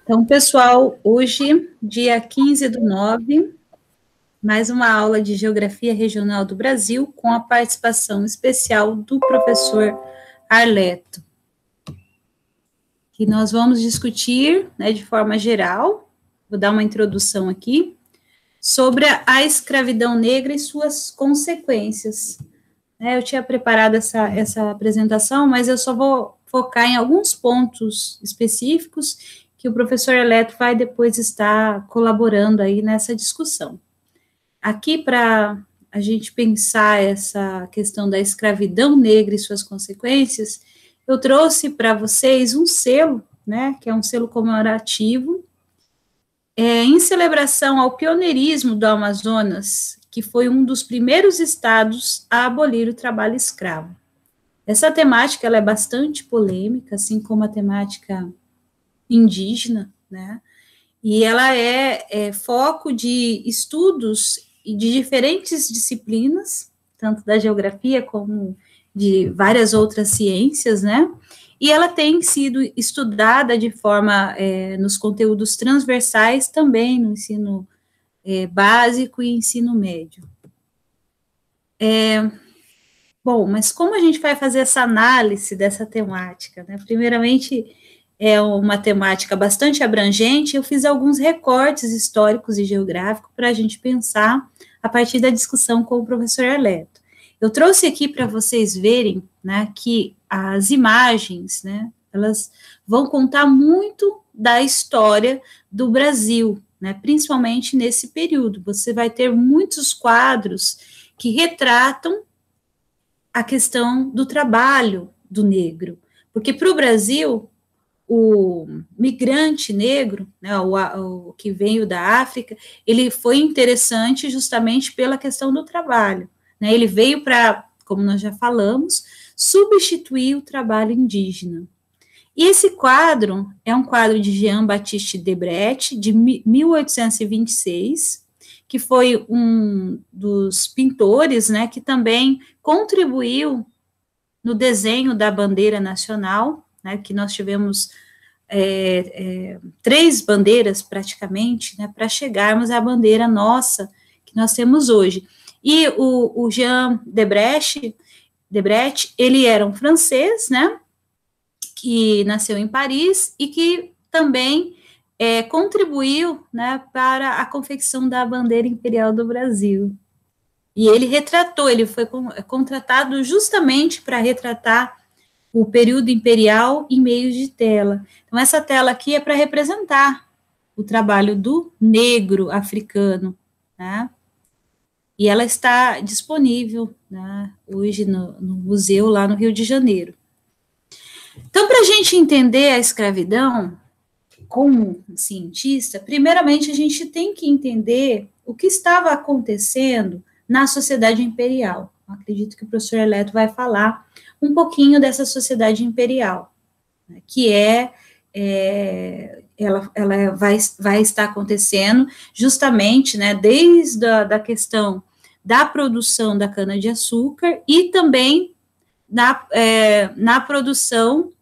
Então, pessoal, hoje, dia 15/9, mais uma aula de Geografia Regional do Brasil, com a participação especial do professor Arleto, que nós vamos discutir, de forma geral, vou dar uma introdução aqui, sobre a escravidão negra e suas consequências. Eu tinha preparado essa apresentação, mas eu só vou focar em alguns pontos específicos que o professor Arleto vai depois estar colaborando aí nessa discussão. Aqui, para a gente pensar essa questão da escravidão negra e suas consequências, eu trouxe para vocês um selo, que é um selo comemorativo, em celebração ao pioneirismo do Amazonas, que foi um dos primeiros estados a abolir o trabalho escravo. Essa temática ela é bastante polêmica, assim como a temática indígena, e ela é foco de estudos de diferentes disciplinas, tanto da geografia como de várias outras ciências, e ela tem sido estudada de forma, nos conteúdos transversais, também no ensino básico e ensino médio. Bom, mas como a gente vai fazer essa análise dessa temática, Primeiramente, é uma temática bastante abrangente, eu fiz alguns recortes históricos e geográficos para a gente pensar a partir da discussão com o professor Arleto. Eu trouxe aqui para vocês verem, que as imagens, elas vão contar muito da história do Brasil, principalmente nesse período. Você vai ter muitos quadros que retratam a questão do trabalho do negro, porque para o Brasil, o migrante negro, o que veio da África, ele foi interessante justamente pela questão do trabalho, ele veio para, como nós já falamos, substituir o trabalho indígena. E esse quadro é um quadro de Jean-Baptiste Debret, de 1826, que foi um dos pintores, que também contribuiu no desenho da bandeira nacional, que nós tivemos 3 bandeiras praticamente, para chegarmos à bandeira nossa que nós temos hoje. E o Jean Debret, ele era um francês, que nasceu em Paris e que também contribuiu, para a confecção da bandeira imperial do Brasil. E ele retratou, ele foi contratado justamente para retratar o período imperial em meios de tela. Então, essa tela aqui é para representar o trabalho do negro africano, E ela está disponível, hoje no museu lá no Rio de Janeiro. Então, para a gente entender a escravidão, como cientista, primeiramente a gente tem que entender o que estava acontecendo na sociedade imperial. Eu acredito que o professor Arleto vai falar um pouquinho dessa sociedade imperial, que ela vai estar acontecendo justamente, desde a questão da produção da cana-de-açúcar e também na produção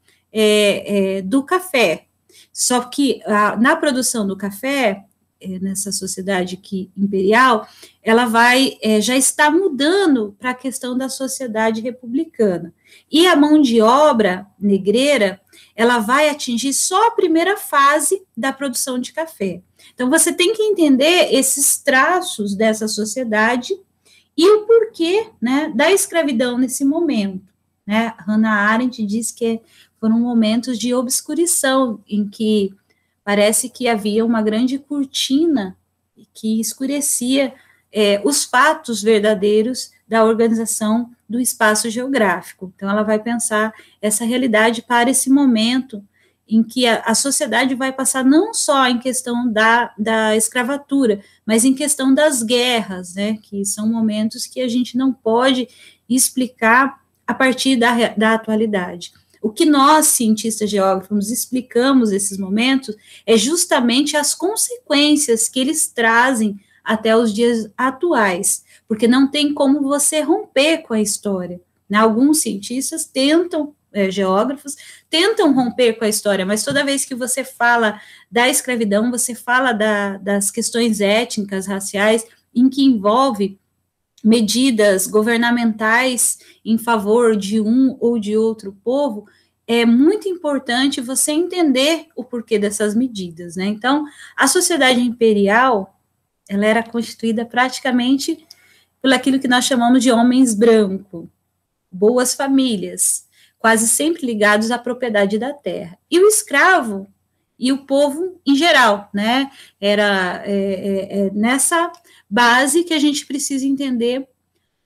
do café. Só que na produção do café, nessa sociedade imperial, ela já está mudando para a questão da sociedade republicana. E a mão de obra negreira, ela vai atingir só a primeira fase da produção de café. Então, você tem que entender esses traços dessa sociedade e o porquê, da escravidão nesse momento. Hannah Arendt diz que foram momentos de obscurição, em que parece que havia uma grande cortina que escurecia os fatos verdadeiros da organização do espaço geográfico. Então, ela vai pensar essa realidade para esse momento em que a sociedade vai passar não só em questão da escravatura, mas em questão das guerras, que são momentos que a gente não pode explicar a partir da atualidade. O que nós, cientistas geógrafos, explicamos esses momentos é justamente as consequências que eles trazem até os dias atuais, porque não tem como você romper com a história. Alguns cientistas tentam geógrafos tentam romper com a história, mas toda vez que você fala da escravidão, você fala das questões étnicas, raciais, em que envolve medidas governamentais em favor de um ou de outro povo, é muito importante você entender o porquê dessas medidas, né? Então, a sociedade imperial, ela era constituída praticamente por aquilo que nós chamamos de homens brancos, boas famílias, quase sempre ligados à propriedade da terra. E o escravo e o povo em geral, né? Era nessa base que a gente precisa entender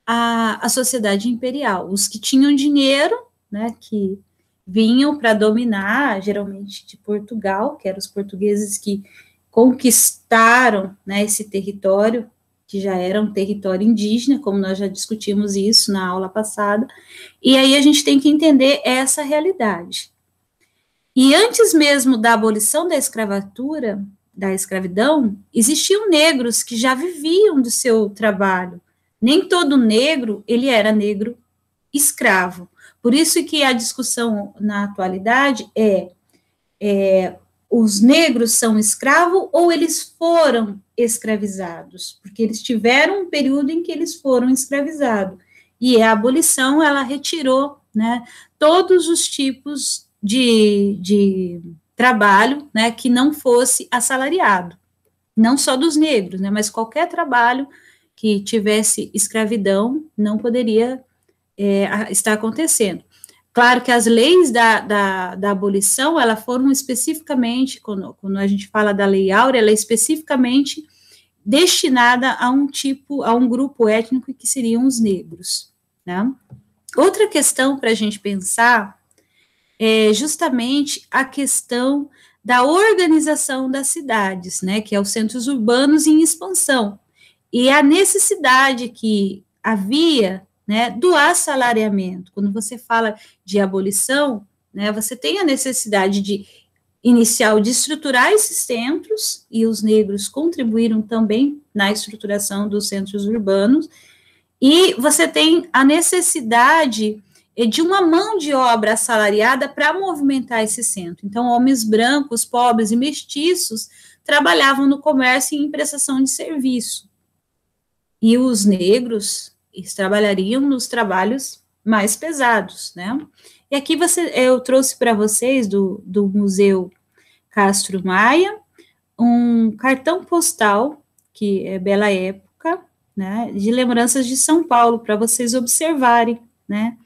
a sociedade imperial. Os que tinham dinheiro, né, que vinham para dominar, geralmente de Portugal, que eram os portugueses que conquistaram, né, esse território, que já era um território indígena, como nós já discutimos isso na aula passada, e aí a gente tem que entender essa realidade. E antes mesmo da abolição da escravatura, da escravidão, existiam negros que já viviam do seu trabalho. Nem todo negro, ele era negro escravo. Por isso que a discussão na atualidade os negros são escravos ou eles foram escravizados, porque eles tiveram um período em que eles foram escravizados. E a abolição, ela retirou, né, todos os tipos de trabalho, né, que não fosse assalariado. Não só dos negros, né, mas qualquer trabalho que tivesse escravidão não poderia estar acontecendo. Claro que as leis da abolição, elas foram especificamente, quando a gente fala da Lei Áurea, ela é especificamente destinada a um grupo étnico que seriam os negros, né? Outra questão para a gente pensar é justamente a questão da organização das cidades, né, que é os centros urbanos em expansão, e a necessidade que havia, né, do assalariamento. Quando você fala de abolição, né, você tem a necessidade inicial de estruturar esses centros, e os negros contribuíram também na estruturação dos centros urbanos, e você tem a necessidade de uma mão de obra assalariada para movimentar esse centro. Então, homens brancos, pobres e mestiços trabalhavam no comércio e em prestação de serviço. E os negros, eles trabalhariam nos trabalhos mais pesados, né? E aqui eu trouxe para vocês, do Museu Castro Maia, um cartão postal, que é Bela Época, né, de lembranças de São Paulo, para vocês observarem, né,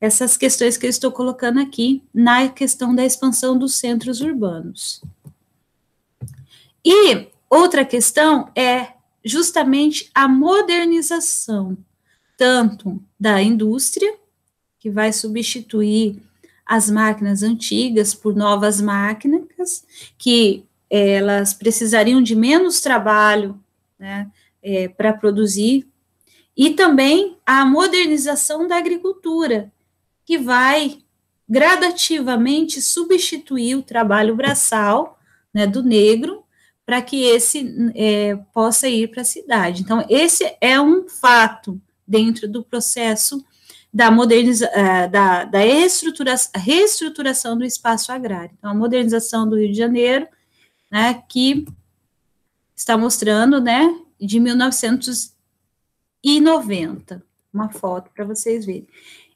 essas questões que eu estou colocando aqui na questão da expansão dos centros urbanos. E outra questão é justamente a modernização, tanto da indústria, que vai substituir as máquinas antigas por novas máquinas, que elas precisariam de menos trabalho, né, para produzir, e também a modernização da agricultura, que vai gradativamente substituir o trabalho braçal, né, do negro, para que esse possa ir para a cidade. Então, esse é um fato dentro do processo da reestruturação do espaço agrário. Então, a modernização do Rio de Janeiro, né, que está mostrando, né, de 1990, uma foto para vocês verem.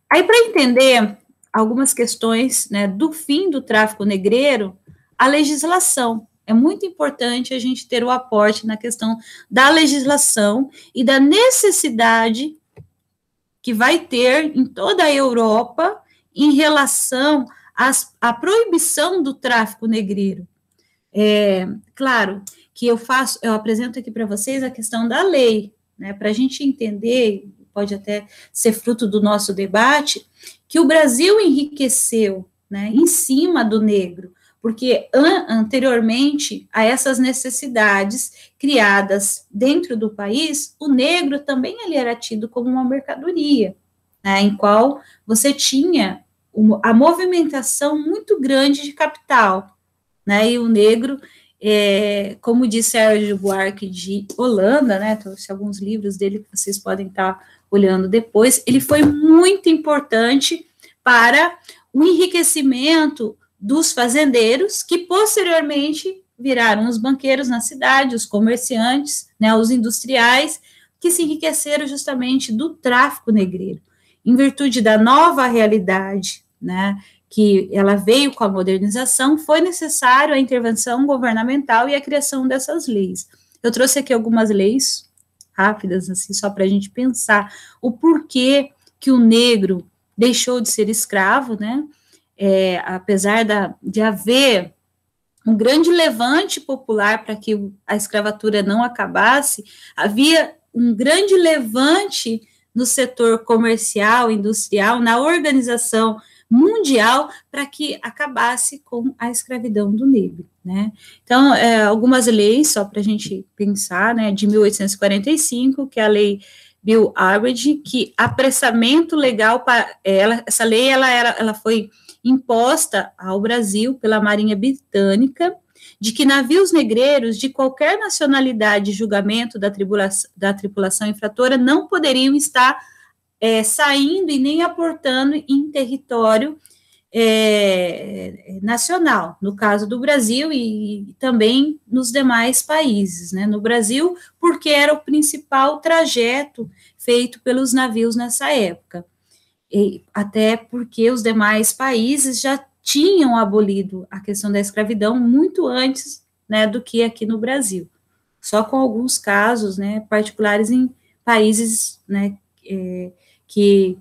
Aí, para entender algumas questões, né, do fim do tráfico negreiro, a legislação. É muito importante a gente ter o aporte na questão da legislação e da necessidade que vai ter em toda a Europa em relação à proibição do tráfico negreiro. Claro que eu apresento aqui para vocês a questão da lei, né, para a gente entender, pode até ser fruto do nosso debate, que o Brasil enriqueceu, né, em cima do negro, porque anteriormente a essas necessidades criadas dentro do país, o negro também ele era tido como uma mercadoria, né, em qual você tinha a movimentação muito grande de capital, né, e o negro, como disse Sérgio Buarque de Holanda, né, trouxe alguns livros dele que vocês podem estar olhando depois, ele foi muito importante para o enriquecimento dos fazendeiros, que posteriormente viraram os banqueiros na cidade, os comerciantes, né, os industriais, que se enriqueceram justamente do tráfico negreiro. Em virtude da nova realidade, né, que ela veio com a modernização, foi necessário a intervenção governamental e a criação dessas leis. Eu trouxe aqui algumas leis rápidas, assim, só para a gente pensar o porquê que o negro deixou de ser escravo, né? Apesar de haver um grande levante popular para que a escravatura não acabasse, havia um grande levante no setor comercial, industrial, na organização mundial para que acabasse com a escravidão do negro, né? Então, algumas leis, só para a gente pensar, né, de 1845, que é a lei Bill Arbage, que apressamento legal, essa lei ela foi imposta ao Brasil pela Marinha Britânica, de que navios negreiros de qualquer nacionalidade e julgamento da tripulação infratora não poderiam estar saindo e nem aportando em território nacional, no caso do Brasil e também nos demais países, né? No Brasil, porque era o principal trajeto feito pelos navios nessa época. Até porque os demais países já tinham abolido a questão da escravidão muito antes, né, do que aqui no Brasil, só com alguns casos, né, particulares em países, né, que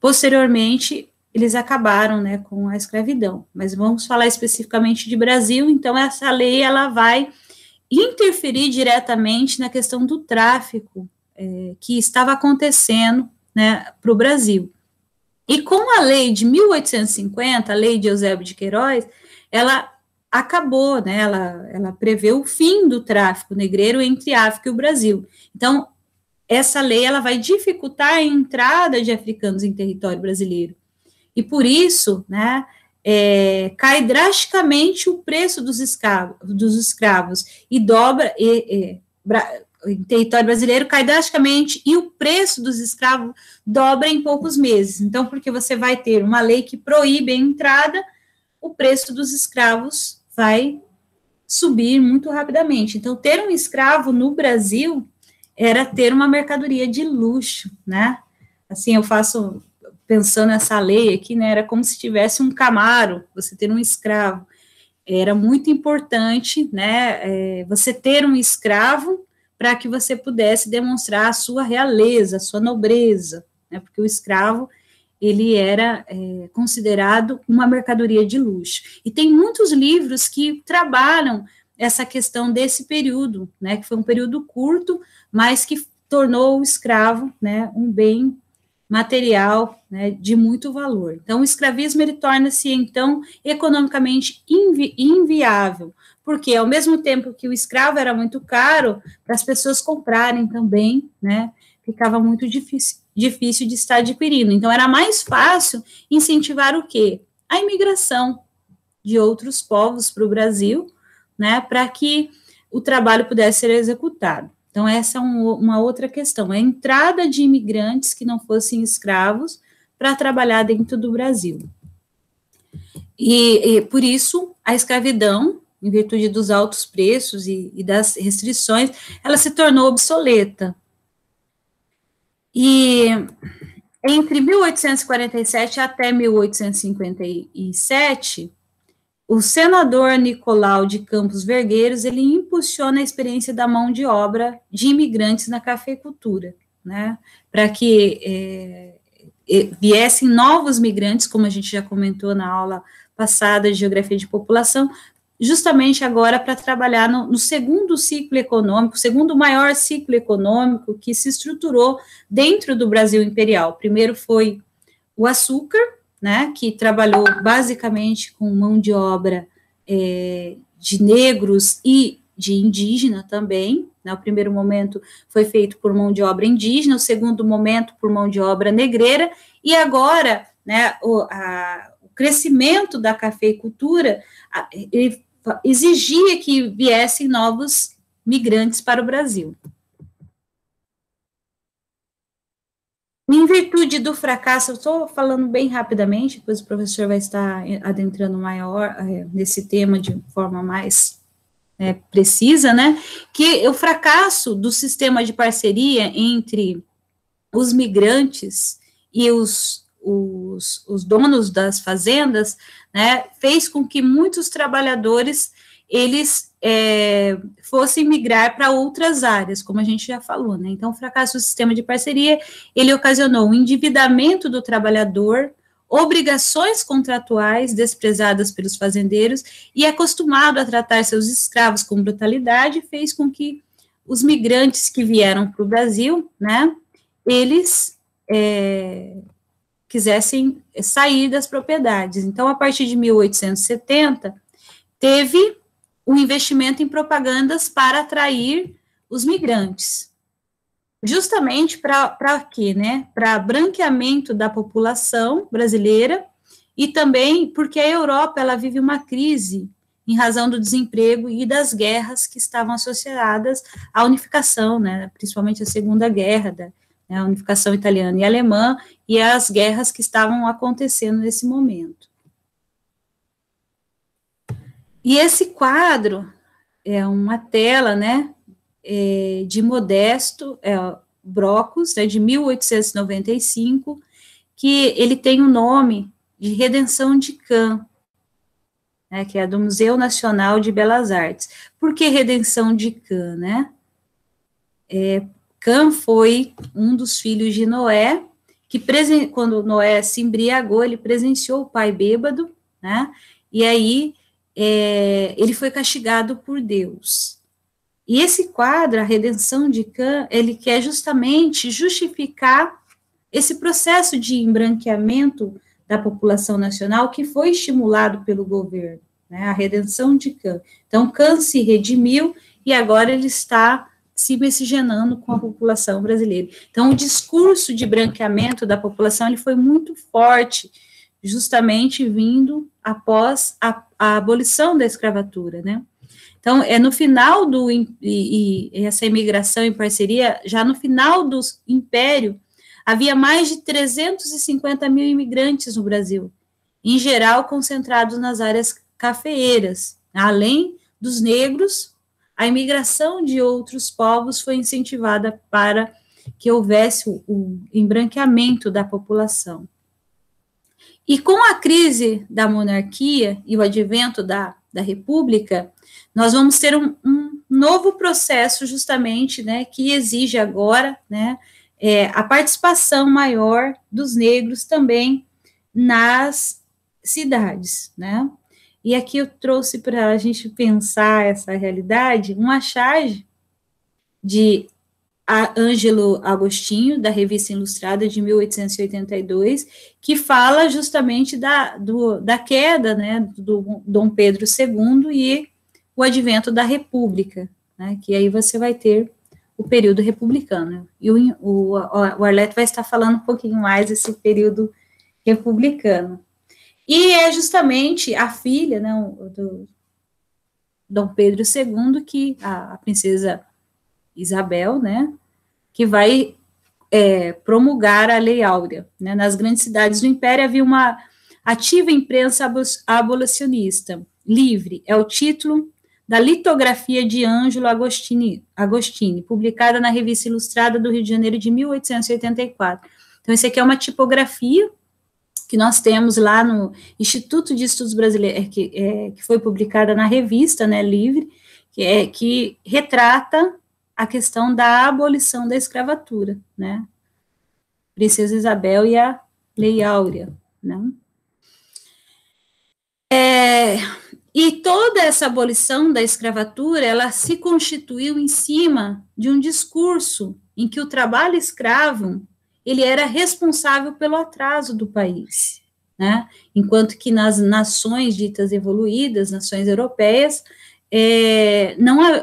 posteriormente eles acabaram, né, com a escravidão. Mas vamos falar especificamente de Brasil. Então essa lei ela vai interferir diretamente na questão do tráfico que estava acontecendo, né, para o Brasil. E com a lei de 1850, a lei de Eusébio de Queiroz, ela acabou, né, ela prevê o fim do tráfico negreiro entre a África e o Brasil. Então, essa lei ela vai dificultar a entrada de africanos em território brasileiro. E por isso, né, cai drasticamente o preço dos escravos e dobra, em território brasileiro cai drasticamente e o preço dos escravos dobra em poucos meses. Então, porque você vai ter uma lei que proíbe a entrada, o preço dos escravos vai subir muito rapidamente. Então, ter um escravo no Brasil era ter uma mercadoria de luxo, né? Assim, eu faço, pensando nessa lei aqui, né, era como se tivesse um Camaro, você ter um escravo. Era muito importante, né, você ter um escravo para que você pudesse demonstrar a sua realeza, a sua nobreza, né, porque o escravo, ele era considerado uma mercadoria de luxo. E tem muitos livros que trabalham essa questão desse período, né, que foi um período curto, mas que tornou o escravo, né, um bem material, né, de muito valor. Então, o escravismo, ele torna-se, então, economicamente inviável, porque ao mesmo tempo que o escravo era muito caro, para as pessoas comprarem também, né, ficava muito difícil de estar adquirindo. Então, era mais fácil incentivar o quê? A imigração de outros povos para o Brasil, né, para que o trabalho pudesse ser executado. Então, essa é uma outra questão, a entrada de imigrantes que não fossem escravos para trabalhar dentro do Brasil. E por isso, a escravidão, em virtude dos altos preços e das restrições, ela se tornou obsoleta. E entre 1847 até 1857, o senador Nicolau de Campos Vergueiros, ele impulsiona a experiência da mão de obra de imigrantes na cafeicultura, né, para que viessem novos migrantes, como a gente já comentou na aula passada de Geografia de População, justamente agora para trabalhar no segundo ciclo econômico, segundo maior ciclo econômico que se estruturou dentro do Brasil imperial. O primeiro foi o açúcar, né, que trabalhou basicamente com mão de obra de negros e de indígena também, né, o primeiro momento foi feito por mão de obra indígena, o segundo momento por mão de obra negreira, e agora, né, o crescimento da cafeicultura exigia que viessem novos migrantes para o Brasil. Em virtude do fracasso, eu estou falando bem rapidamente, depois o professor vai estar adentrando maior nesse tema de forma mais precisa, né? Que o fracasso do sistema de parceria entre os migrantes e os donos das fazendas, né, fez com que muitos trabalhadores eles fossem migrar para outras áreas, como a gente já falou, né? Então, o fracasso do sistema de parceria, ele ocasionou o endividamento do trabalhador, obrigações contratuais desprezadas pelos fazendeiros, e acostumado a tratar seus escravos com brutalidade, fez com que os migrantes que vieram para o Brasil, né, eles quisessem sair das propriedades. Então, a partir de 1870, teve um investimento em propagandas para atrair os migrantes. Justamente para quê, né? Para branqueamento da população brasileira e também porque a Europa, ela vive uma crise em razão do desemprego e das guerras que estavam associadas à unificação, né? Principalmente a Segunda Guerra, a unificação italiana e alemã, e as guerras que estavam acontecendo nesse momento. E esse quadro é uma tela, né, de Modesto Brocos, de 1895, que ele tem o nome de Redenção de Cã, né, que é do Museu Nacional de Belas Artes. Por que Redenção de Cã, né? Cã foi um dos filhos de Noé, que quando Noé se embriagou, ele presenciou o pai bêbado, né, e aí ele foi castigado por Deus. E esse quadro, a Redenção de Cã, ele quer justamente justificar esse processo de embranqueamento da população nacional que foi estimulado pelo governo, né, a Redenção de Cã. Então, Cã se redimiu e agora ele está se miscigenando com a população brasileira. Então, o discurso de branqueamento da população ele foi muito forte, justamente vindo após a abolição da escravatura, né? Então, no final essa imigração em parceria, já no final do Império, havia mais de 350 mil imigrantes no Brasil, em geral concentrados nas áreas cafeeiras. Além dos negros, a imigração de outros povos foi incentivada para que houvesse o embranqueamento da população. E com a crise da monarquia e o advento da república, nós vamos ter um novo processo, justamente, né, que exige agora, né, a participação maior dos negros também nas cidades, né. E aqui eu trouxe para a gente pensar essa realidade, uma charge de Ângelo Agostinho, da Revista Ilustrada de 1882, que fala justamente da queda, né, do Dom Pedro II e o advento da República, né, que aí você vai ter o período republicano. E o Arleto vai estar falando um pouquinho mais desse período republicano. E é justamente a filha, né, do Dom Pedro II, que a princesa Isabel, né, que vai promulgar a Lei Áurea, né. Nas grandes cidades do Império havia uma ativa imprensa abolicionista, livre, é o título da litografia de Ângelo Agostini, publicada na Revista Ilustrada do Rio de Janeiro de 1884. Então, isso aqui é uma tipografia que nós temos lá no Instituto de Estudos Brasileiros, que foi publicada na revista, né, Livre, que retrata a questão da abolição da escravatura, né, Princesa Isabel e a Lei Áurea, né. E toda essa abolição da escravatura, ela se constituiu em cima de um discurso em que o trabalho escravo, ele era responsável pelo atraso do país, né, enquanto que nas nações ditas evoluídas, nações europeias,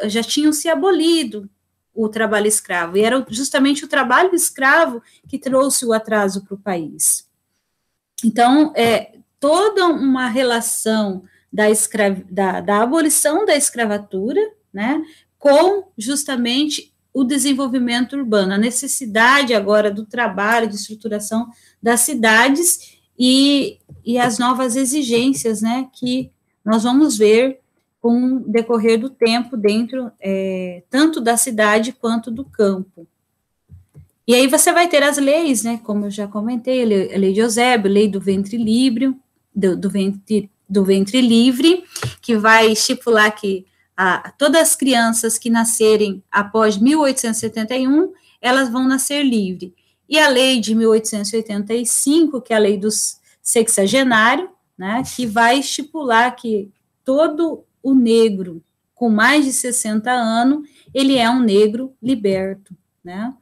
já tinham se abolido o trabalho escravo, e era justamente o trabalho escravo que trouxe o atraso para o país. Então, toda uma relação da abolição da escravatura, né, com justamente o desenvolvimento urbano, a necessidade agora do trabalho, de estruturação das cidades e as novas exigências, né, que nós vamos ver com o decorrer do tempo dentro, tanto da cidade quanto do campo. E aí você vai ter as leis, né, como eu já comentei, a lei de Eusébio, lei do ventre livre, do ventre livre, que vai estipular que todas as crianças que nascerem após 1871, elas vão nascer livre. E a lei de 1885, que é a lei dos sexagenários, né, que vai estipular que todo o negro com mais de 60 anos, ele é um negro liberto, né,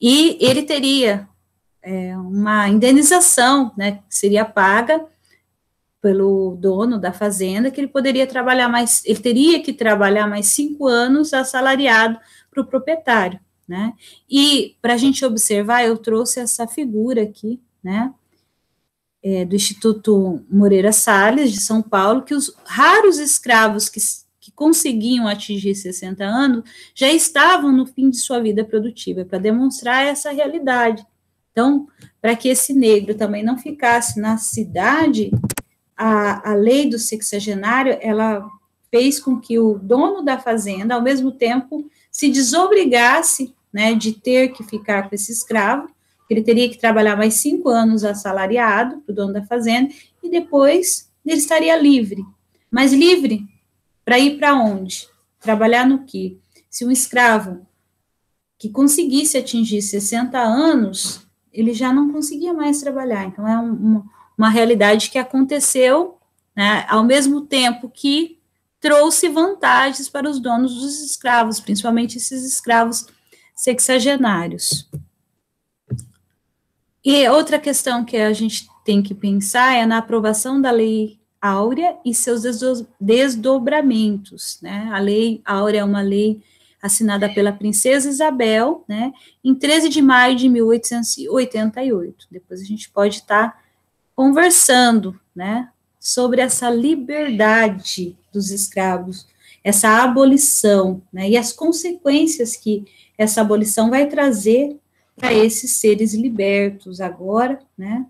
e ele teria uma indenização, né, que seria paga pelo dono da fazenda, que ele poderia trabalhar ele teria que trabalhar mais 5 anos assalariado para o proprietário, né, e para a gente observar, eu trouxe essa figura aqui, né, do Instituto Moreira Salles, de São Paulo, que os raros escravos que conseguiam atingir 60 anos já estavam no fim de sua vida produtiva, para demonstrar essa realidade. Então, para que esse negro também não ficasse na cidade, a lei do sexagenário, ela fez com que o dono da fazenda, ao mesmo tempo, se desobrigasse, né, de ter que ficar com esse escravo, ele teria que trabalhar mais 5 anos assalariado para o dono da fazenda, e depois ele estaria livre. Mas livre para ir para onde? Trabalhar no quê? Se um escravo que conseguisse atingir 60 anos, ele já não conseguia mais trabalhar. Então, é uma realidade que aconteceu, né, ao mesmo tempo que trouxe vantagens para os donos dos escravos, principalmente esses escravos sexagenários. E outra questão que a gente tem que pensar é na aprovação da Lei Áurea e seus desdobramentos, né? A Lei Áurea é uma lei assinada pela Princesa Isabel, né, em 13 de maio de 1888. Depois a gente pode estar conversando, né, sobre essa liberdade dos escravos, essa abolição, né, e as consequências que essa abolição vai trazer para esses seres libertos agora, né,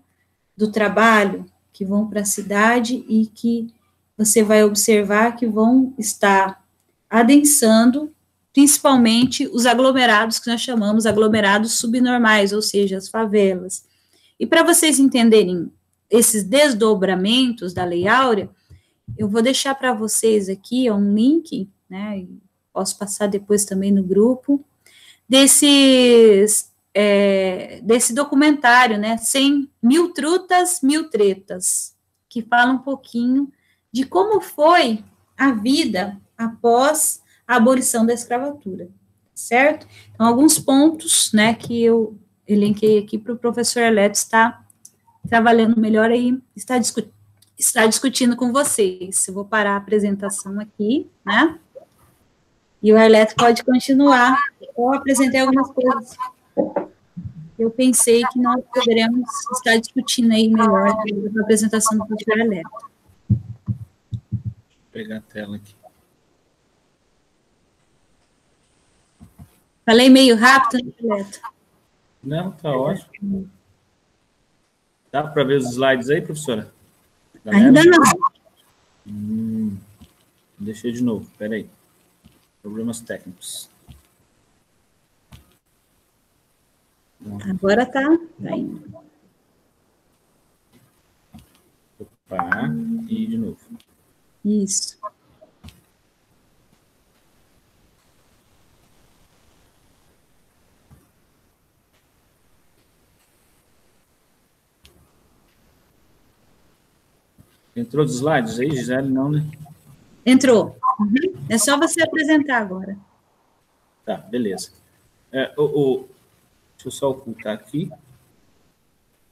do trabalho, que vão para a cidade e que você vai observar que vão estar adensando, principalmente os aglomerados que nós chamamos aglomerados subnormais, ou seja, as favelas. E para vocês entenderem esses desdobramentos da Lei Áurea, eu vou deixar para vocês aqui um link, né, posso passar depois também no grupo, desse documentário, né, 100.000 trutas, 1000 tretas, que fala um pouquinho de como foi a vida após a abolição da escravatura, certo? Então, alguns pontos, né, que eu elenquei aqui para o professor Arleto estar trabalhando melhor aí, está discutindo com vocês. Eu vou parar a apresentação aqui, né, e o Arleto pode continuar. Eu apresentei algumas coisas eu pensei que nós poderíamos estar discutindo aí melhor a apresentação do professor Arleto. Vou pegar a tela aqui. Falei meio rápido, Arleto? Não, tá ótimo. Dá para ver os slides aí, professora? Ainda não. Deixei de novo, espera aí. Problemas técnicos. Agora tá indo. Opa, e de novo. Isso. Entrou os slides aí, Gisele? Não, né? Entrou. Uhum. É só você apresentar agora. Tá, beleza. Deixa eu só ocultar aqui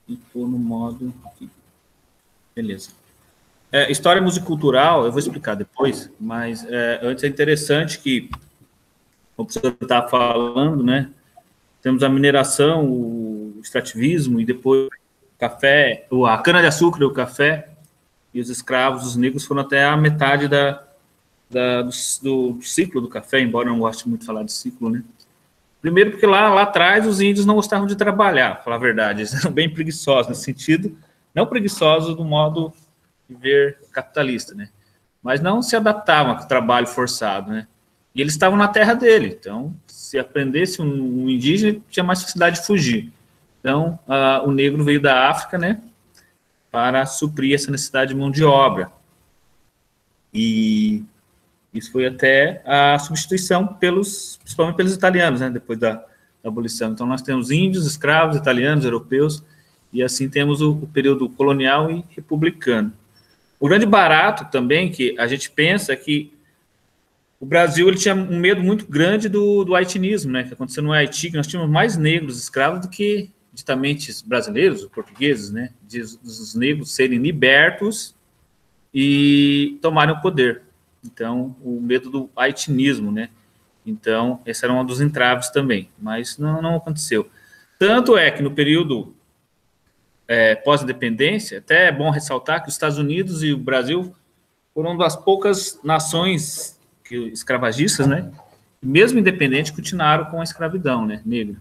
e pôr no modo aqui. Beleza. História musicultural, eu vou explicar depois, mas antes é interessante que, como o professor está falando, né, temos a mineração, o extrativismo e depois o café, a cana-de-açúcar e o café, e os escravos, os negros, foram até a metade do ciclo do café, embora eu não goste muito de falar de ciclo, né? Primeiro porque lá atrás os índios não gostavam de trabalhar, para falar a verdade, eles eram bem preguiçosos nesse sentido, não preguiçosos do modo de ver capitalista, né? Mas não se adaptavam ao trabalho forçado, né? E eles estavam na terra dele, então se aprendesse um indígena, tinha mais facilidade de fugir. Então, o negro veio da África, né, para suprir essa necessidade de mão de obra. E isso foi até a substituição principalmente pelos italianos, né, depois da abolição. Então, nós temos índios, escravos, italianos, europeus, e assim temos o período colonial e republicano. O grande barato também, que a gente pensa que o Brasil ele tinha um medo muito grande do haitianismo, né, que aconteceu no Haiti, que nós tínhamos mais negros escravos do que ditamente brasileiros, portugueses, né, dos negros serem libertos e tomarem o poder. Então, o medo do haitianismo, né, então, esse era um dos entraves também, mas não aconteceu. Tanto é que no período pós-independência, até é bom ressaltar que os Estados Unidos e o Brasil foram uma das poucas nações escravagistas, né, mesmo independente, continuaram com a escravidão, né, negra.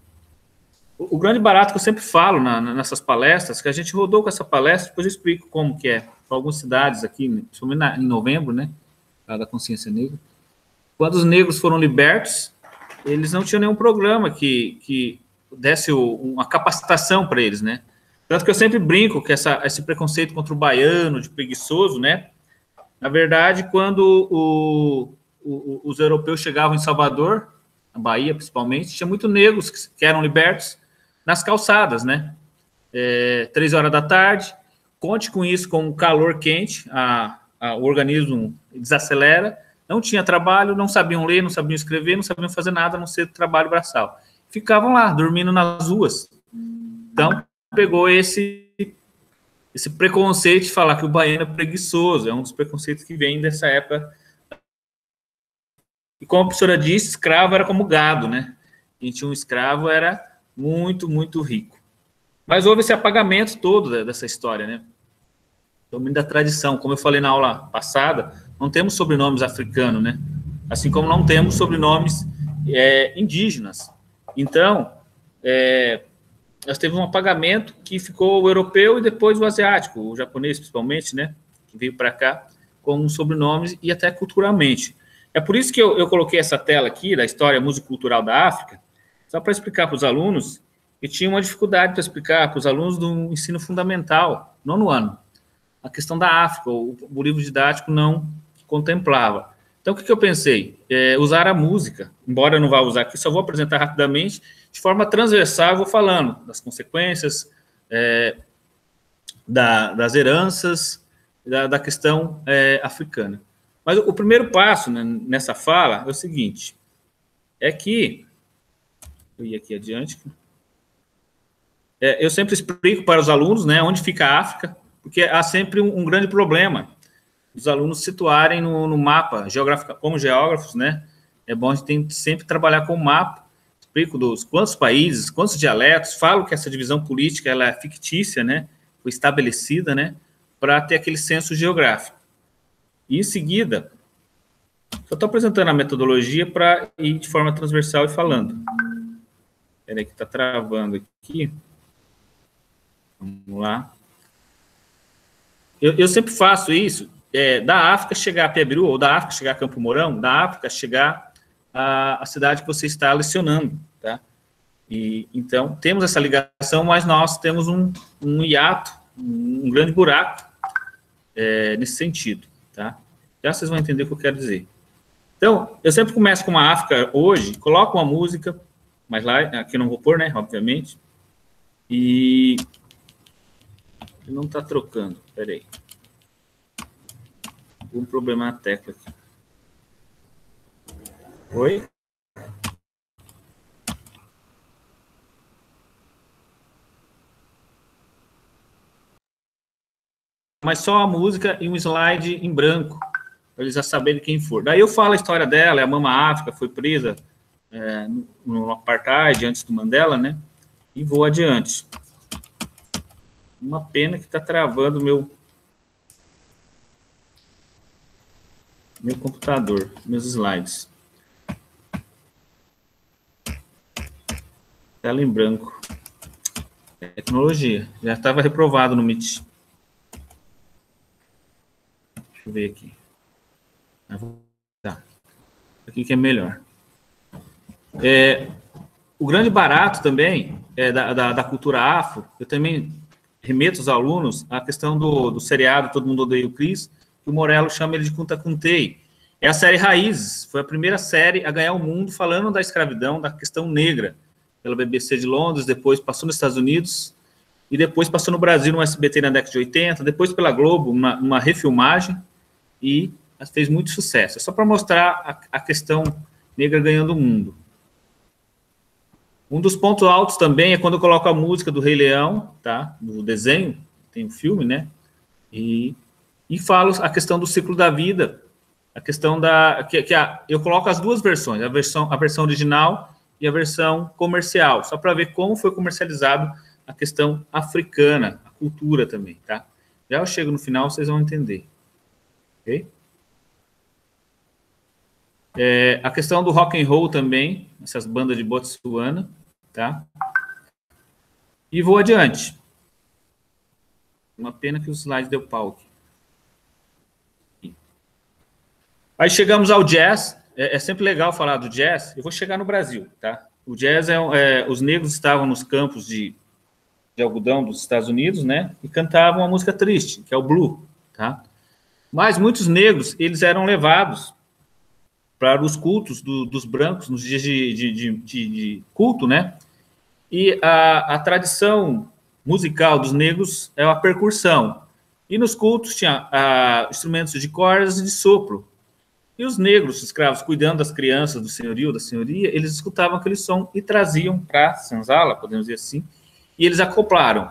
O grande barato que eu sempre falo nessas palestras, que a gente rodou com essa palestra, depois eu explico como que é, para algumas cidades aqui, principalmente em novembro, né, da consciência negra, quando os negros foram libertos, eles não tinham nenhum programa que desse uma capacitação para eles, né, tanto que eu sempre brinco que esse preconceito contra o baiano, de preguiçoso, né, na verdade, quando os europeus chegavam em Salvador, na Bahia principalmente, tinha muitos negros que eram libertos nas calçadas, né? 3 horas da tarde, conte com isso, com o calor quente, o organismo desacelera, não tinha trabalho, não sabiam ler, não sabiam escrever, não sabiam fazer nada, a não ser trabalho braçal. Ficavam lá, dormindo nas ruas. Então, pegou esse preconceito de falar que o baiano é preguiçoso, é um dos preconceitos que vem dessa época. E como a professora disse, escravo era como gado, né? Quem tinha um escravo era muito, muito rico. Mas houve esse apagamento todo dessa história, né? Domínio da tradição. Como eu falei na aula passada, não temos sobrenomes africanos, né? Assim como não temos sobrenomes indígenas. Então, nós tivemos um apagamento que ficou o europeu e depois o asiático, o japonês principalmente, né? Que veio para cá com sobrenomes e até culturalmente. É por isso que eu coloquei essa tela aqui da história musicultural da África, só para explicar para os alunos, que tinha uma dificuldade para explicar para os alunos do ensino fundamental, 9º ano, a questão da África, o livro didático não contemplava. Então, o que eu pensei? Usar a música, embora eu não vá usar aqui, só vou apresentar rapidamente, de forma transversal, eu vou falando das consequências, das heranças, da questão africana. Mas o primeiro passo, né, nessa fala é o seguinte, é que, eu ia aqui adiante, eu sempre explico para os alunos, né, onde fica a África, porque há sempre um grande problema, os alunos se situarem no mapa, como geógrafos, né, é bom a gente tem que sempre trabalhar com o mapa, explico quantos países, quantos dialetos, falo que essa divisão política ela é fictícia, né, foi estabelecida, né, para ter aquele senso geográfico. E, em seguida, eu estou apresentando a metodologia para ir de forma transversal e falando. Espera aí que está travando aqui. Vamos lá. Eu sempre faço isso, da África chegar a Piabiru, ou da África chegar a Campo Mourão, da África chegar à cidade que você está lecionando, tá? E, então, temos essa ligação, mas nós temos um hiato, um grande buraco nesse sentido. Tá? Já vocês vão entender o que eu quero dizer. Então, eu sempre começo com uma África hoje, coloco uma música, mas lá, aqui eu não vou pôr, né, obviamente, e não está trocando, peraí. Um problema na tecla aqui. Oi? Mas só a música e um slide em branco, para eles já saberem quem for. Daí eu falo a história dela, a Mama África foi presa no apartheid, antes do Mandela, né? E vou adiante. Uma pena que está travando meu computador, meus slides. Tela em branco. Tecnologia. Já estava reprovado no Meet. Deixa eu ver aqui. Tá. Aqui que é melhor. O grande barato também da cultura afro, eu também remeto os alunos à questão do seriado Todo Mundo Odeia o Chris, que o Morello chama ele de Kunta Kinte. É a série Raízes, foi a primeira série a ganhar o mundo falando da escravidão, da questão negra, pela BBC de Londres, depois passou nos Estados Unidos, e depois passou no Brasil, no SBT na década de 80, depois pela Globo, uma refilmagem, e fez muito sucesso. É só para mostrar a questão negra ganhando o mundo. Um dos pontos altos também é quando eu coloco a música do Rei Leão, tá? Do desenho, tem um filme, né? E falo a questão do ciclo da vida, a questão eu coloco as duas versões, a versão original e a versão comercial, só para ver como foi comercializado a questão africana, a cultura também, tá? Já eu chego no final, vocês vão entender. Ok? A questão do rock and roll também, essas bandas de Botsuana, tá? E vou adiante. Uma pena que o slide deu pau aqui. Aí chegamos ao jazz. É sempre legal falar do jazz. Eu vou chegar no Brasil, tá? O jazz os negros estavam nos campos de algodão dos Estados Unidos, né? E cantavam uma música triste, que é o blues, tá? Mas muitos negros, eles eram levados para os cultos dos brancos, nos dias de culto, né? E a tradição musical dos negros é a percussão. E nos cultos tinha instrumentos de cordas e de sopro. E os negros, escravos, cuidando das crianças, do senhorio, da senhoria, eles escutavam aquele som e traziam para a senzala, podemos dizer assim, e eles acoplaram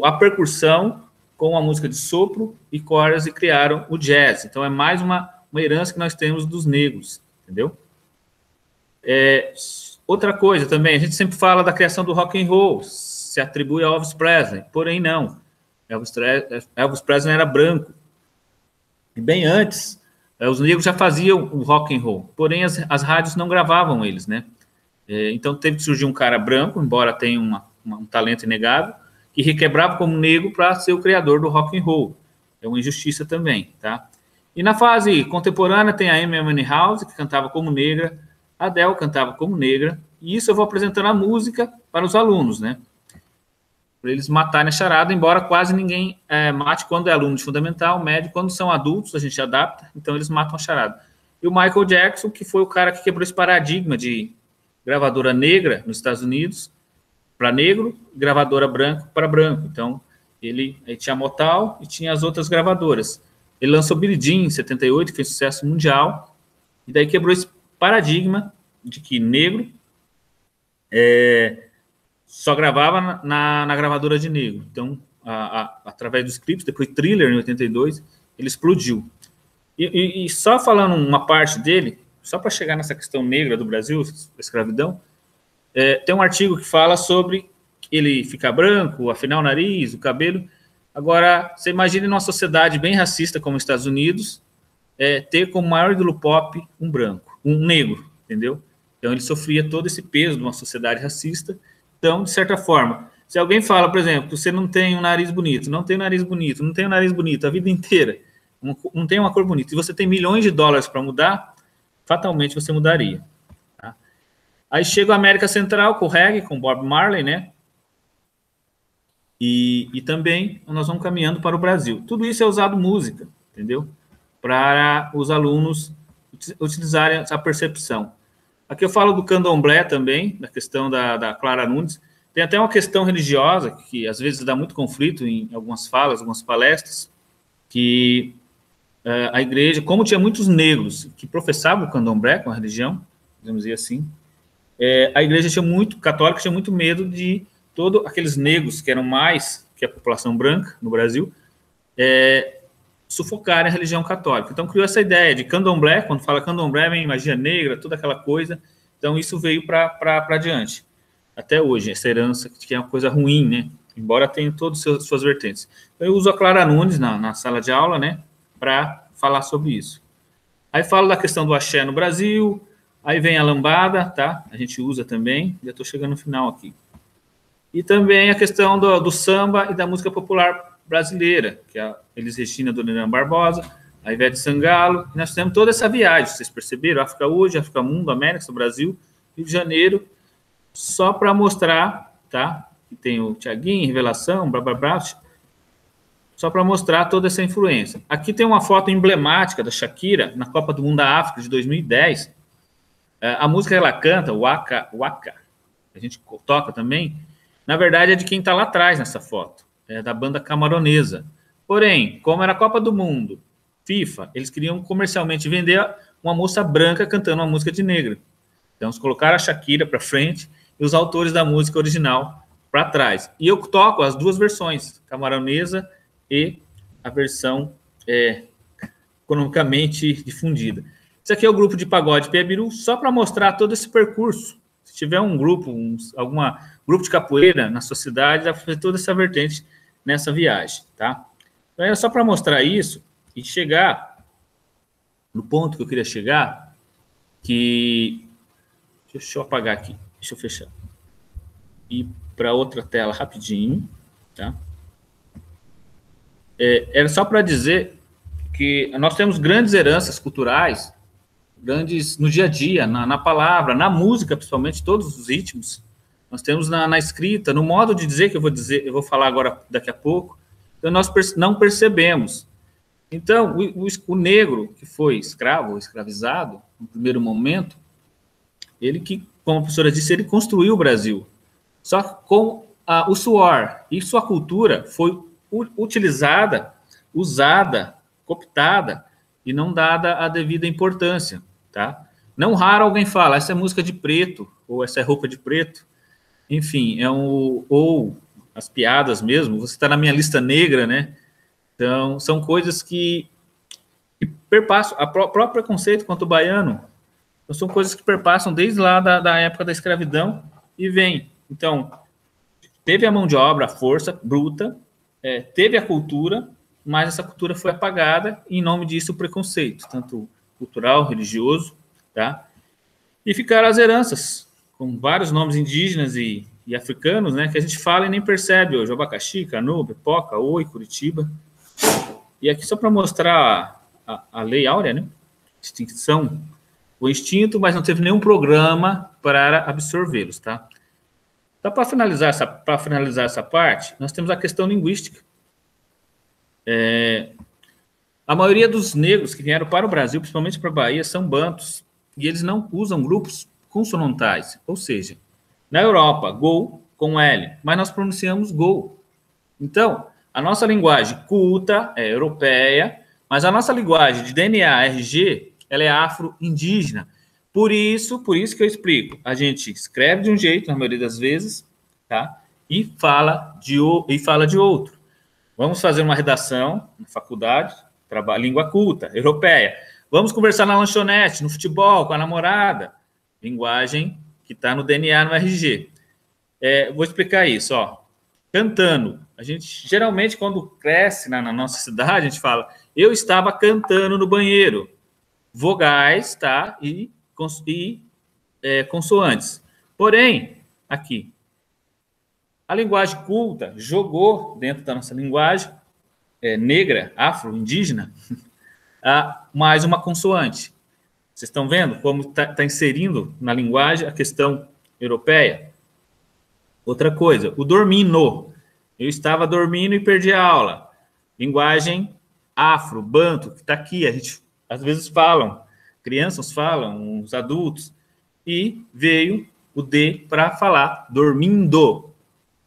a percussão com a música de sopro e cordas e criaram o jazz. Então, é mais uma herança que nós temos dos negros, entendeu? Outra coisa também, a gente sempre fala da criação do rock and roll, se atribui a Elvis Presley, porém não. Elvis Presley era branco. E bem antes, os negros já faziam o rock and roll, porém as rádios não gravavam eles, né? Então teve que surgir um cara branco, embora tenha um talento inegável, que requebrava como negro para ser o criador do rock and roll. É uma injustiça também, tá? E na fase contemporânea tem a Amy Winehouse, que cantava como negra, a Adele cantava como negra, e isso eu vou apresentando a música para os alunos, né? Para eles matarem a charada, embora quase ninguém mate quando é aluno de fundamental, médio, quando são adultos a gente adapta, então eles matam a charada. E o Michael Jackson, que foi o cara que quebrou esse paradigma de gravadora negra nos Estados Unidos para negro, gravadora branco para branco. Então, ele tinha a Motown e tinha as outras gravadoras. Ele lançou Billie Jean em 78, que fez sucesso mundial, e daí quebrou esse paradigma de que negro só gravava na gravadora de negro. Então, através dos clipes, depois Thriller, em 82, ele explodiu. E só falando uma parte dele, só para chegar nessa questão negra do Brasil, escravidão, tem um artigo que fala sobre ele ficar branco, afinar o nariz, o cabelo. Agora, você imagina numa sociedade bem racista como os Estados Unidos, ter como maior ídolo pop um branco, um negro, entendeu? Então, ele sofria todo esse peso de uma sociedade racista. Então, de certa forma, se alguém fala, por exemplo, que você não tem um nariz bonito, não tem um nariz bonito, não tem um nariz bonito a vida inteira, não tem uma cor bonita, e você tem milhões de dólares para mudar, fatalmente você mudaria. Tá? Aí chega a América Central com o reggae, com Bob Marley, né? E também nós vamos caminhando para o Brasil. Tudo isso é usado música, entendeu? Para os alunos utilizarem a percepção. Aqui eu falo do candomblé também, da questão da Clara Nunes. Tem até uma questão religiosa, que às vezes dá muito conflito em algumas falas, algumas palestras, que a igreja, como tinha muitos negros que professavam o candomblé com a religião, podemos dizer assim, a igreja católica tinha muito medo de todos aqueles negros que eram mais que a população branca no Brasil, sufocarem a religião católica. Então, criou essa ideia de candomblé. Quando fala candomblé, vem magia negra, toda aquela coisa. Então, isso veio para adiante. Até hoje, essa herança, que é uma coisa ruim, né? Embora tenha todas as suas vertentes. Então, eu uso a Clara Nunes na sala de aula, né? Para falar sobre isso. Aí falo da questão do axé no Brasil, Aí vem a lambada, tá? A gente usa também, já estou chegando no final aqui. E também a questão do samba e da música popular brasileira, que é a Elis Regina, Dona Helena Barbosa, a Ivete Sangalo. Nós temos toda essa viagem, vocês perceberam? África Hoje, África Mundo, América, Brasil, Rio de Janeiro, só para mostrar, tá? Que tem o Tiaguinho, Revelação, blá, blá, blá, só para mostrar toda essa influência. Aqui tem uma foto emblemática da Shakira, na Copa do Mundo da África de 2010. A música que ela canta, Waka Waka, a gente toca também, na verdade é de quem está lá atrás nessa foto, é da banda camaronesa. Porém, como era a Copa do Mundo, FIFA, eles queriam comercialmente vender uma moça branca cantando uma música de negra. Então, eles colocaram a Shakira para frente e os autores da música original para trás. E eu toco as duas versões, camaronesa e a versão economicamente difundida. Isso aqui é o grupo de pagode Piabiru, só para mostrar todo esse percurso. Se tiver um grupo, algum grupo de capoeira na sua cidade, dá para fazer toda essa vertente nessa viagem, tá? Então, é só para mostrar isso e chegar no ponto que eu queria chegar, que... Deixa eu apagar aqui, deixa eu fechar. E para outra tela rapidinho, tá? Era só para dizer que nós temos grandes heranças culturais, grandes no dia a dia, na palavra, na música, principalmente, todos os ritmos. Nós temos na escrita, no modo de dizer que eu vou falar agora daqui a pouco. Então, nós não percebemos. Então, o negro que foi escravo ou escravizado, no primeiro momento, ele que, como a professora disse, ele construiu o Brasil. Só que com o suor e sua cultura foi utilizada, usada, cooptada e não dada a devida importância, tá? Não raro alguém fala, essa é música de preto, ou essa é roupa de preto. Enfim, ou as piadas mesmo, você está na minha lista negra, né? Então, são coisas que perpassam, o próprio preconceito contra o baiano, então, são coisas que perpassam desde lá da época da escravidão e vem. Então, teve a mão de obra, a força bruta, teve a cultura, mas essa cultura foi apagada e, em nome disso, o preconceito, tanto cultural, religioso, tá? E ficaram as heranças, com vários nomes indígenas e africanos, né, que a gente fala e nem percebe hoje, abacaxi, canu, pipoca, oi, Curitiba. E aqui só para mostrar a lei áurea, né, extinção, o instinto, mas não teve nenhum programa para absorvê-los, tá? Então, para finalizar essa parte, nós temos a questão linguística. A maioria dos negros que vieram para o Brasil, principalmente para a Bahia, são bantus, e eles não usam grupos consonantais, ou seja, na Europa, gol com L, mas nós pronunciamos gol. Então, a nossa linguagem culta é europeia, mas a nossa linguagem de DNA, RG, ela é afro-indígena. Por isso que eu explico. A gente escreve de um jeito, na maioria das vezes, tá? E fala de outro. Vamos fazer uma redação na faculdade, língua culta, europeia. Vamos conversar na lanchonete, no futebol, com a namorada. Linguagem que está no DNA, no RG. Vou explicar isso, ó. Cantando. A gente, geralmente, quando cresce na nossa cidade, a gente fala, eu estava cantando no banheiro. Vogais, tá? E consoantes. Porém, aqui, a linguagem culta jogou dentro da nossa linguagem negra, afro-indígena, mais uma consoante. Vocês estão vendo como está inserindo na linguagem a questão europeia? Outra coisa, o dormindo. Eu estava dormindo e perdi a aula. Linguagem afro, banto, que está aqui. A gente, às vezes, crianças falam, os adultos. E veio o D para falar dormindo.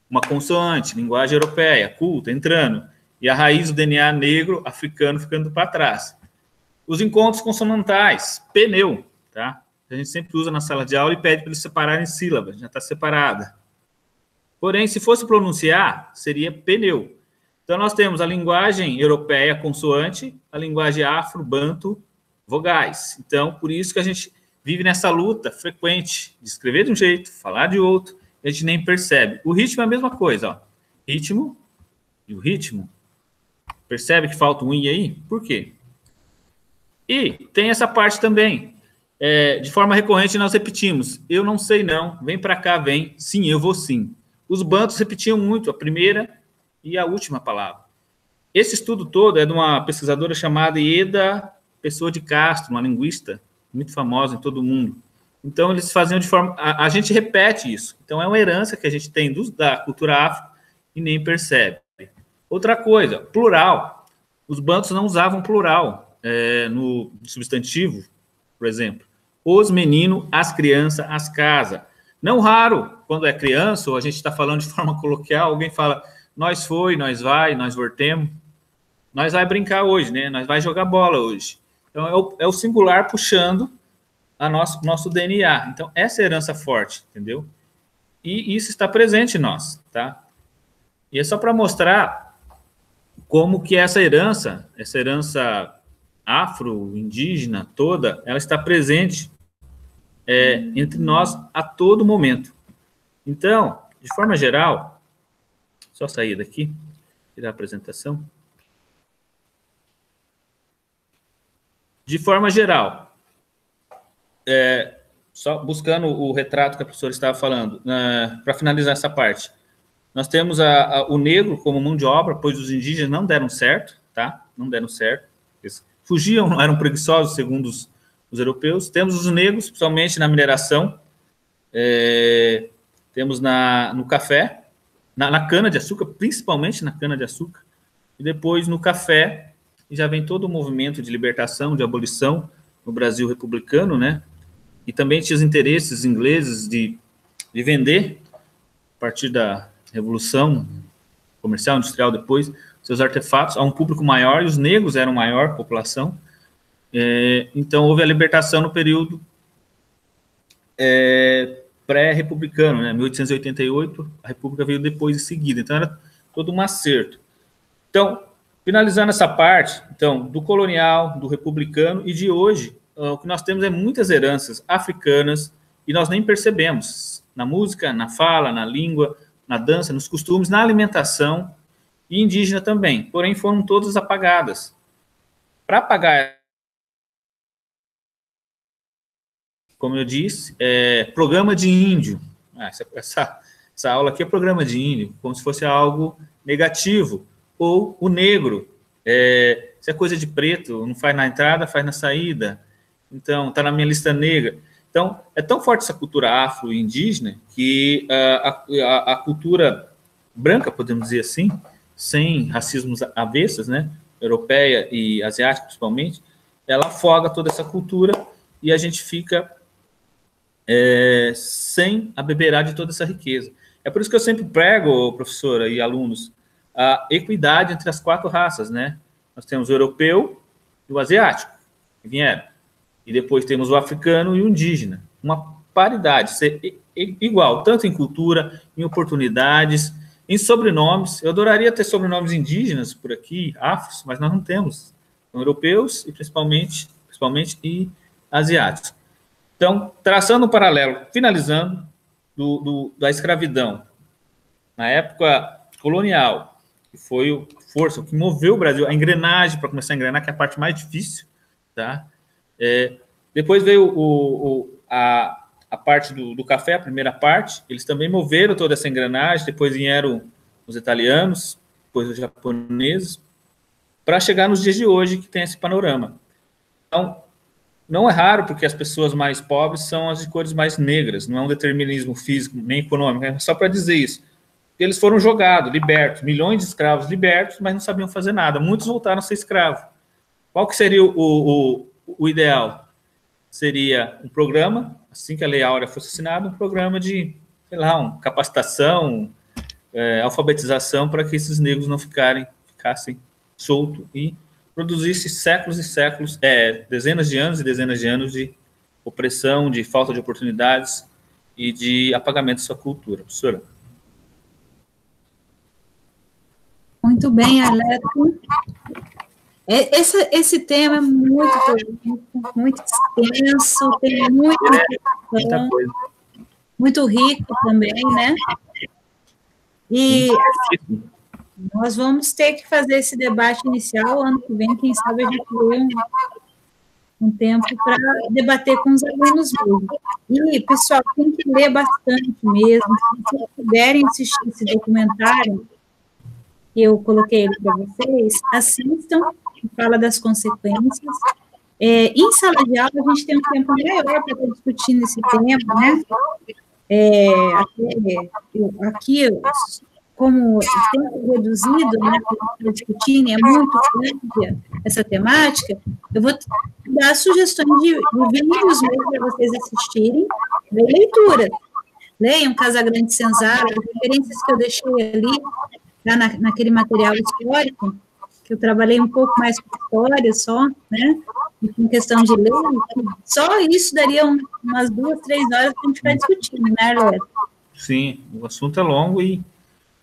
Uma consoante, linguagem europeia, culta, entrando. E a raiz do DNA negro, africano, ficando para trás. Os encontros consonantais, pneu, tá? A gente sempre usa na sala de aula e pede para eles separarem sílabas, já está separada. Porém, se fosse pronunciar, seria pneu. Então, nós temos a linguagem europeia, consoante, a linguagem afro, banto, vogais. Então, por isso que a gente vive nessa luta frequente de escrever de um jeito, falar de outro, a gente nem percebe. O ritmo é a mesma coisa, ó. Ritmo e o ritmo. Percebe que falta um i aí? Por quê? E tem essa parte também. de forma recorrente nós repetimos, eu não sei não, vem para cá, vem, sim, eu vou sim. Os bantos repetiam muito a primeira e a última palavra. Esse estudo todo é de uma pesquisadora chamada Ieda Pessoa de Castro, uma linguista muito famosa em todo o mundo. Então, eles faziam de forma... A gente repete isso. Então, é uma herança que a gente tem da cultura afro e nem percebe. Outra coisa, plural. Os bantos não usavam plural no substantivo, por exemplo. Os meninos, as crianças, as casas. Não raro, quando é criança, ou a gente está falando de forma coloquial, alguém fala, nós foi, nós vai, nós voltemos. Nós vai brincar hoje, né? Nós vai jogar bola hoje. Então, é o singular puxando nosso DNA. Então, essa é a herança forte, entendeu? E isso está presente em nós, tá? E é só para mostrar como que essa herança afro-indígena toda, ela está presente entre nós a todo momento. Então, de forma geral, só sair daqui, tirar a apresentação. De forma geral, só buscando o retrato que a professora estava falando, para finalizar essa parte, nós temos o negro como mão de obra, pois os indígenas não deram certo, tá? Não deram certo. Eles fugiam, eram preguiçosos, segundo os europeus. Temos os negros, principalmente na mineração. Temos no café, na cana-de-açúcar, principalmente na cana-de-açúcar. E depois no café, e já vem todo o movimento de libertação, de abolição no Brasil republicano, né? E também tinha os interesses ingleses de vender, a partir da Revolução Comercial, Industrial depois, seus artefatos a um público maior, e os negros eram a maior população. Então, houve a libertação no período pré-republicano, né? 1888, a República veio depois em seguida. Então, era todo um acerto. Então, finalizando essa parte, então, do colonial, do republicano e de hoje, o que nós temos é muitas heranças africanas e nós nem percebemos. Na música, na fala, na língua, na dança, nos costumes, na alimentação e indígena também. Porém, foram todas apagadas. Para apagar, como eu disse, programa de índio. Essa aula aqui é programa de índio, como se fosse algo negativo. Ou o negro, se é coisa de preto, não faz na entrada, faz na saída. Então, está na minha lista negra. Então, é tão forte essa cultura afro e indígena que a cultura branca, podemos dizer assim, sem racismos avessos, né, europeia e asiática principalmente, ela afoga toda essa cultura e a gente fica sem a beberar de toda essa riqueza. É por isso que eu sempre prego, professora e alunos, a equidade entre as 4 raças, né? Nós temos o europeu e o asiático, que vieram. E depois temos o africano e o indígena. Uma paridade, ser igual, tanto em cultura, em oportunidades, em sobrenomes. Eu adoraria ter sobrenomes indígenas por aqui, afros, mas nós não temos. São europeus e principalmente e asiáticos. Então, traçando um paralelo, finalizando, da escravidão, na época colonial, que foi a força, o que moveu o Brasil, a engrenagem, para começar a engrenar, que é a parte mais difícil, tá? Depois veio a parte do café, a primeira parte, eles também moveram toda essa engrenagem, depois vieram os italianos, depois os japoneses, para chegar nos dias de hoje, que tem esse panorama. Então, não é raro, porque as pessoas mais pobres são as de cores mais negras, não é um determinismo físico, nem econômico, é só para dizer isso. Eles foram jogados, libertos, milhões de escravos libertos, mas não sabiam fazer nada. Muitos voltaram a ser escravos. Qual que seria o ideal? Seria um programa, assim que a Lei Áurea fosse assinada, um programa de, sei lá, uma capacitação, alfabetização, para que esses negros não ficassem soltos e produzisse séculos e séculos, dezenas de anos e dezenas de anos de opressão, de falta de oportunidades e de apagamento da sua cultura. Professora? Muito bem, Aleto. Esse tema é muito extenso, tem muita coisa. Muito rico também, né? E nós vamos ter que fazer esse debate inicial, ano que vem, quem sabe a gente vê um tempo para debater com os alunos mesmo. E, pessoal, tem que ler bastante mesmo. Se vocês puderem assistir esse documentário, que eu coloquei ele para vocês, assistam, que fala das consequências. Em sala de aula, a gente tem um tempo maior para estar discutindo esse tema, né? Aqui, como o tempo reduzido, né, para discutir, é muito ampla essa temática, eu vou dar sugestões de vídeos mesmo para vocês assistirem, de leitura. Leiam Casagrande Senzala, as referências que eu deixei ali, lá naquele material histórico, que eu trabalhei um pouco mais com história só, né, em questão de lei, só isso daria umas 2, 3 horas para a gente ficar discutindo, né, Léo? Sim, o assunto é longo e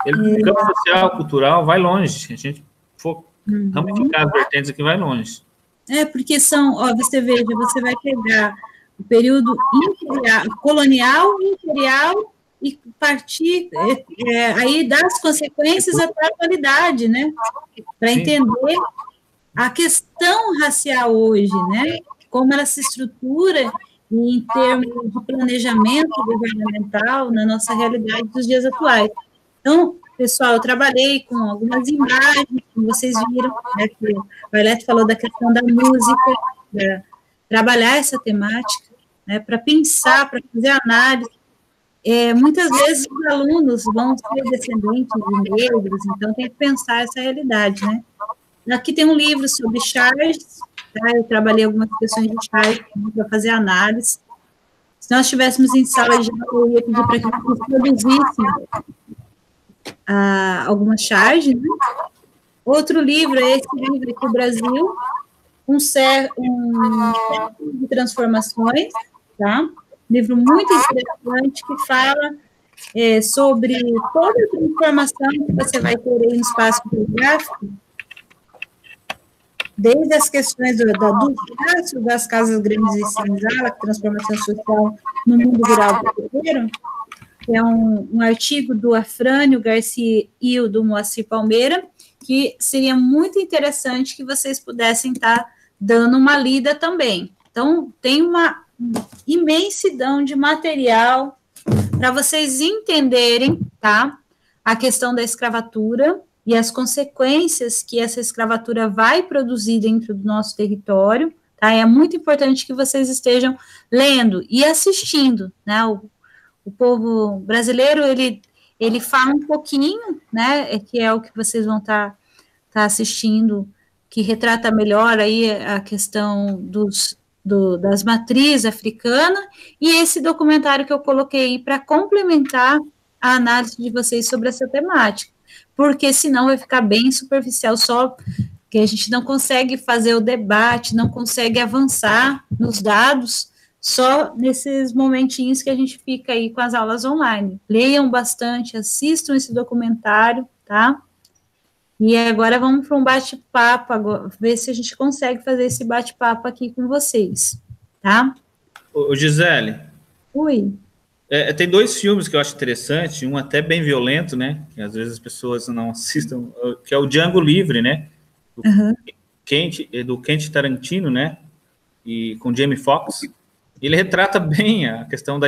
o campo social, cultural, vai longe. Se a gente for ramificar as vertentes aqui, vai longe. Porque você veja, você vai pegar o período colonial, imperial, e partir aí das consequências até a atualidade, né? Para entender a questão racial hoje, né? Como ela se estrutura em termos de planejamento governamental na nossa realidade dos dias atuais. Então, pessoal, eu trabalhei com algumas imagens, como vocês viram, né, que o Arlete falou da questão da música, trabalhar essa temática, né, para pensar, para fazer análise. Muitas vezes os alunos vão ser descendentes de negros, então tem que pensar essa realidade, né. Aqui tem um livro sobre Charles, tá? Eu trabalhei algumas questões de Charles para fazer análise. Se nós estivéssemos em sala de aula, eu ia pedir para que vocês produzissem algumas charges, né? Outro livro é esse livro aqui, O Brasil, um século de transformações, tá? Livro muito interessante que fala sobre toda a transformação que você vai ter aí no espaço geográfico, desde as questões do espaço das casas grandes de senzala, transformação social no mundo rural brasileiro, que é um artigo do Afrânio Garcia e do Moacir Palmeira, que seria muito interessante que vocês pudessem estar dando uma lida também. Então, tem uma imensidão de material para vocês entenderem, tá, a questão da escravatura e as consequências que essa escravatura vai produzir dentro do nosso território, tá? É muito importante que vocês estejam lendo e assistindo, né? O povo brasileiro, ele fala um pouquinho, né, que é o que vocês vão estar assistindo, que retrata melhor aí a questão das matrizes africanas, e esse documentário que eu coloquei para complementar a análise de vocês sobre essa temática, porque senão vai ficar bem superficial, só que a gente não consegue fazer o debate, não consegue avançar nos dados, só nesses momentinhos que a gente fica aí com as aulas online. Leiam bastante, assistam esse documentário, tá? E agora vamos para um bate-papo, ver se a gente consegue fazer esse bate-papo aqui com vocês, tá? Ô, Gisele. Oi. Tem 2 filmes que eu acho interessante, um até bem violento, né? Que às vezes as pessoas não assistam, que é o Django Livre, né? Do Quentin Tarantino, né? E com Jamie Foxx. Ele retrata bem a questão da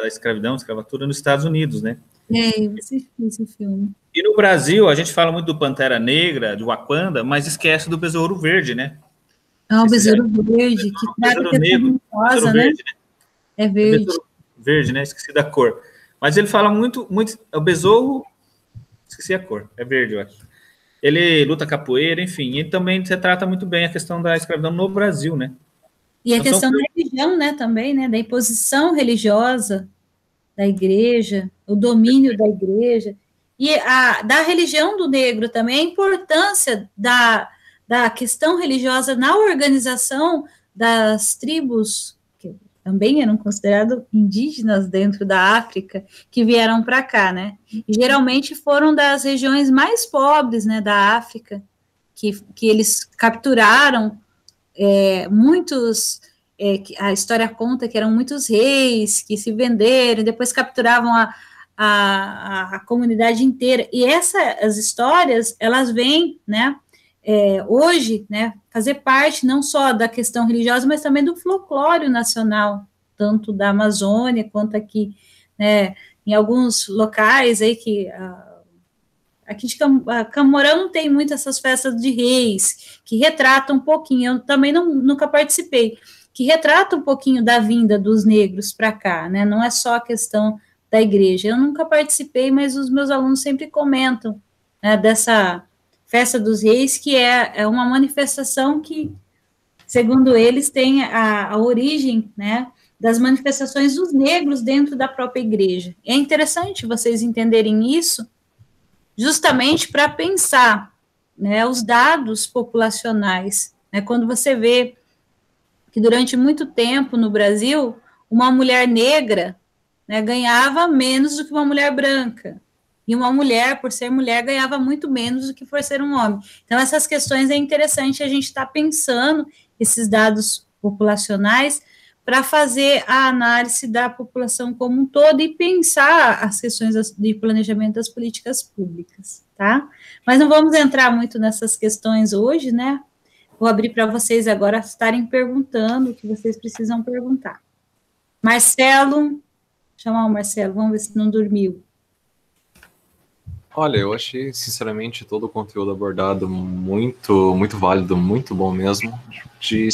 escravidão, escravatura nos Estados Unidos, né? Eu assisti esse filme. E no Brasil, a gente fala muito do Pantera Negra, de Wakanda, mas esquece do Besouro Verde, né? O Besouro Verde, que trata a questão rosa, né? É verde. Verde, né? Esqueci da cor. Mas ele fala muito, é o besouro, esqueci a cor, é verde, eu acho. Ele luta capoeira, enfim, ele também retrata muito bem a questão da escravidão no Brasil, né? E a questão da religião, né, também, né, da imposição religiosa da igreja, o domínio da igreja, e da religião do negro também, a importância da questão religiosa na organização das tribos, que também eram considerados indígenas dentro da África, que vieram para cá, né, e geralmente foram das regiões mais pobres, né, da África, que eles capturaram muitos, a história conta que eram muitos reis que se venderam, depois capturavam a comunidade inteira, e essas histórias, elas vêm, né, hoje, né, fazer parte não só da questão religiosa, mas também do folclore nacional, tanto da Amazônia quanto aqui, né, em alguns locais aí que aqui de Camorão não tem muito essas festas de reis, que retratam um pouquinho, eu também nunca participei, que retrata um pouquinho da vinda dos negros para cá, né, não é só a questão da igreja, eu nunca participei, mas os meus alunos sempre comentam, né, dessa Festa dos Reis, que é uma manifestação que, segundo eles, tem a origem, né, das manifestações dos negros dentro da própria igreja. É interessante vocês entenderem isso, justamente para pensar, né, os dados populacionais, né, quando você vê que durante muito tempo no Brasil, uma mulher negra, né, ganhava menos do que uma mulher branca, e uma mulher, por ser mulher, ganhava muito menos do que por ser um homem. Então, essas questões é interessante a gente estar pensando esses dados populacionais para fazer a análise da população como um todo e pensar as questões de planejamento das políticas públicas, tá? Mas não vamos entrar muito nessas questões hoje, né? Vou abrir para vocês agora estarem perguntando o que vocês precisam perguntar. Marcelo, chamar o Marcelo, vamos ver se não dormiu. Olha, eu achei, sinceramente, todo o conteúdo abordado muito, muito válido, muito bom mesmo. De